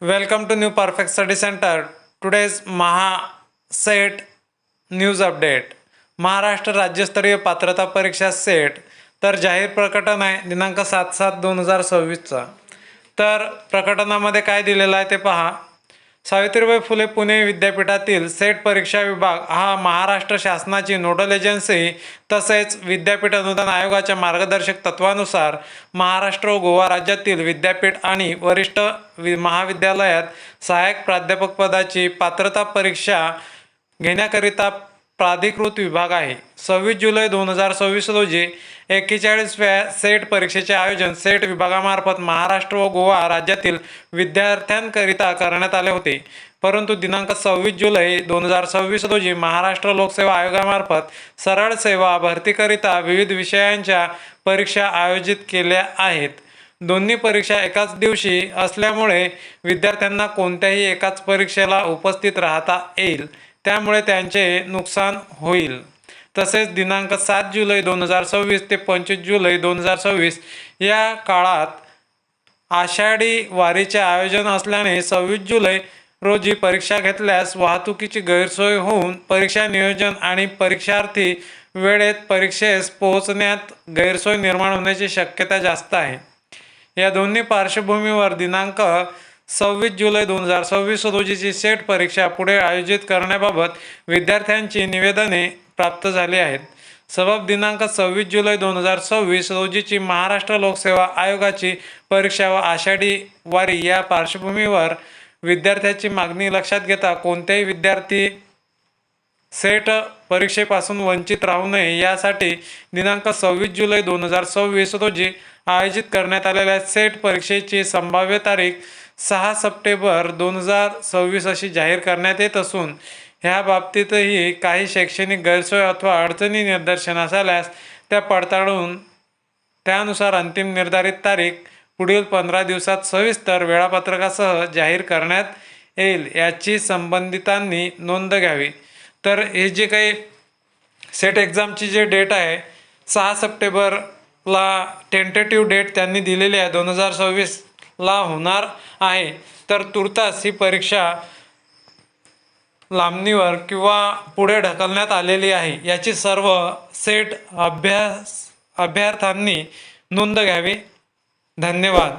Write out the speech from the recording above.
Welcome to New Perfect Study Center. Today's Maha-सेट news update. Maharashtra राज्यस्तरीय पात्रता परीक्षा सेट तर जाहीर प्रकटन आहे दिनांक 7/7/2026चा. तर प्रकटनामध्ये काय दिलेलं आहे ते पहा. सावित्रीबाई फुले पुणे विद्यापीठातील सेट परीक्षा विभाग हा महाराष्ट्र शासनाची नोडल एजन्सी तसेच विद्यापीठ अनुदान आयोगाच्या मार्गदर्शक तत्वानुसार महाराष्ट्र व गोवा राज्यातील विद्यापीठ आणि वरिष्ठ महाविद्यालयात सहाय्यक प्राध्यापक पदाची पात्रता परीक्षा घेण्याकरिता प्राधिकृत विभाग आहे. 26 जुलै 2026 रोजी 41व्या सेट परीक्षेचे आयोजन सेट विभागामार्फत महाराष्ट्र व गोवा राज्यातील विद्यार्थ्यांकरिता करण्यात आले होते. परंतु दिनांक 26 जुलै 2026 रोजी महाराष्ट्र लोकसेवा आयोगामार्फत सरळ सेवा भरतीकरिता विविध विषयांच्या परीक्षा आयोजित केल्या आहेत. दोन्ही परीक्षा एकाच दिवशी असल्यामुळे विद्यार्थ्यांना कोणत्याही एकाच परीक्षेला उपस्थित राहता येईल, त्यामुळे त्यांचे नुकसान होईल. तसेच दिनांक 7 जुलै 2026 ते 25 जुलै 2026 या काळात आषाढी वारीचे आयोजन असल्याने 26 जुलै रोजी परीक्षा घेतल्यास वाहतुकीची गैरसोय होऊन परीक्षा नियोजन आणि परीक्षार्थी वेळेत परीक्षेस पोहोचण्यात गैरसोय निर्माण होण्याची शक्यता जास्त आहे. या दोन्ही पार्श्वभूमीवर दिनांक 26 जुलै 2026 रोजीची सेट परीक्षा पुढे आयोजित करण्याबाबत विद्यार्थ्यांची निवेदने प्राप्त झाली आहेत. सबब दिनांक 26 जुलै 2026 रोजीची महाराष्ट्र लोकसेवा आयोगाची परीक्षा व आषाढी वारी या पार्श्वभूमीवर विद्यार्थ्यांची मागणी लक्षात घेता कोणत्याही विद्यार्थी सेट परीक्षेपासून वंचित राहू नये यासाठी दिनांक 26 जुलै 2026 रोजी आयोजित करण्यात आलेल्या सेट परीक्षेची संभाव्य तारीख 6 सप्टेंबर 2026 अशी जाहीर करण्यात येत असून ह्या बाबतीतही काही शैक्षणिक गैरसोय अथवा अडचणी निदर्शनास आल्यास त्या पडताळून त्यानुसार अंतिम निर्धारित तारीख पुढील 15 दिवसात सविस्तर वेळापत्रकासह जाहीर करण्यात येईल याची संबंधितांनी नोंद घ्यावी. तर हे जे काही सेट एक्झामची जे डेट आहे 6 सप्टेंबरला टेंटेटिव्ह डेट त्यांनी दिलेली आहे 2026ला होणार आहे. तर तुर्तास ही परीक्षा लांबणीवर किंवा पुढे ढकलण्यात आलेली आहे याची सर्व सेट अभ्यर्थ्यांनी नोंद घ्यावी. धन्यवाद.